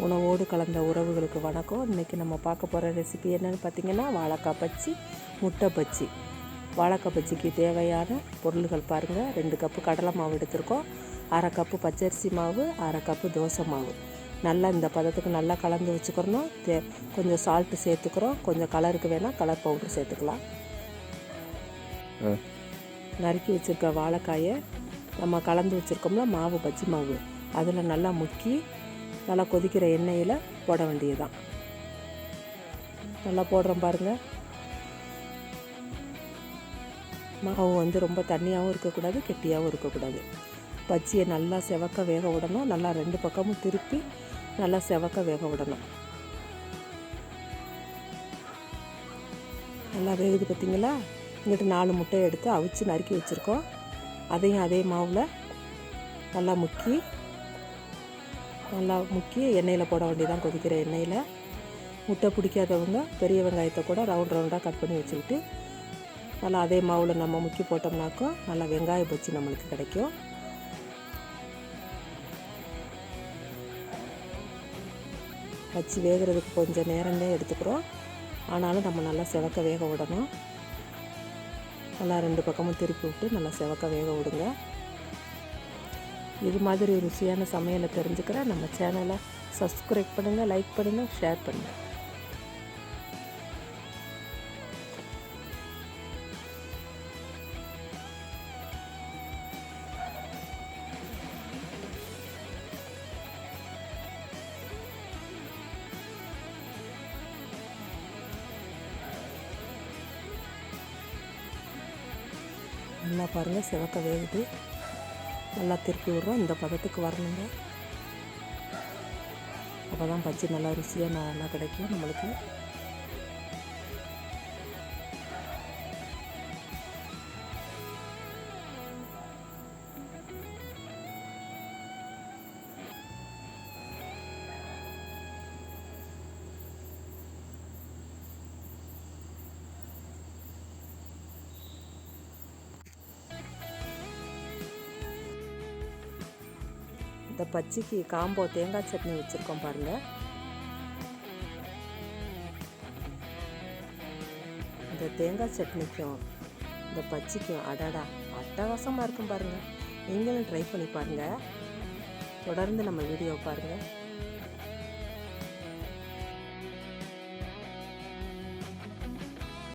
உணவோடு கலந்த உறவுகளுக்கு வணக்கம். இன்றைக்கி நம்ம பார்க்க போகிற ரெசிபி என்னென்னு பார்த்திங்கன்னா வாழைக்காய் பச்சி, முட்டை பச்சி. வாழைக்காய் பச்சிக்கு தேவையான பொருள்கள் பாருங்கள். 2 கப்பு கடலை மாவு எடுத்துருக்கோம், 1/2 கப்பு பச்சரிசி மாவு, 1/2 கப்பு தோசை மாவு. நல்லா இந்த பதத்துக்கு நல்லா கலந்து வச்சுக்கிறணும். கொஞ்சம் சால்ட்டு சேர்த்துக்கிறோம், கொஞ்சம் கலருக்கு வேணால் கலர் பவுட்ரு சேர்த்துக்கலாம். நறுக்கி வச்சுருக்க வாழைக்காயை நம்ம கலந்து வச்சுருக்கோம்ல மாவு, பச்சி மாவு, அதில் நல்லா முக்கி நல்லா கொதிக்கிற எண்ணெயில் போட வேண்டியதுதான். நல்லா போடுறோம் பாருங்கள். மாவு ரொம்ப தண்ணியாகவும் இருக்கக்கூடாது, கெட்டியாகவும் இருக்கக்கூடாது. பச்சியை நல்லா செவக்க வேக விடணும். நல்லா 2 பக்கமும் திருப்பி நல்லா செவக்க வேக விடணும். நல்லா வேகுது பார்த்திங்களா. இங்கிட்டு 4 முட்டையை எடுத்து அவிச்சு நறுக்கி வச்சுருக்கோம். அதையும் அதே மாவில் நல்லா முக்கி எண்ணெயில் போட வேண்டியதான். கொதிக்கிற எண்ணெயில் முட்டை பிடிக்காதவங்க பெரிய வெங்காயத்தை கூட ரவுண்டாக கட் பண்ணி வச்சுக்கிட்டு நல்லா அதே மாவில் நம்ம முக்கி போட்டோம்னாக்கோ நல்லா வெங்காய பச்சி நம்மளுக்கு கிடைக்கும். பச்சி வேகிறதுக்கு கொஞ்சம் நேரமே எடுத்துக்கிறோம். ஆனாலும் நம்ம நல்லா செவக்க வேக விடணும். நல்லா 2 பக்கமும் திருப்பி விட்டு நல்லா செவக்க வேக விடுங்க. இது மாதிரி ருசியான சமையலை தெரிஞ்சுக்கிற நம்ம சேனலை சப்ஸ்கிரைப் பண்ணுங்கள், லைக் பண்ணுங்கள், ஷேர் பண்ணுங்கள். நல்லா பாருங்கள், செவக்க வேகுது. நல்லா திருப்பி விடுறோம். இந்த பதத்துக்கு வரணுங்க. அப்போ தான் பச்சி நல்லா ருசியாக நல்லா கிடைக்கும் நம்மளுக்கு. இந்த பச்சிக்கு காம்போ தேங்காய் சட்னி வச்சுருக்கோம் பாருங்கள். இந்த தேங்காய் சட்னிக்கும் இந்த பச்சிக்கும் அடடா அட்டகாசமாக இருக்கும் பாருங்கள். நீங்களும் ட்ரை பண்ணி பாருங்கள். தொடர்ந்து நம்ம வீடியோ பாருங்கள்.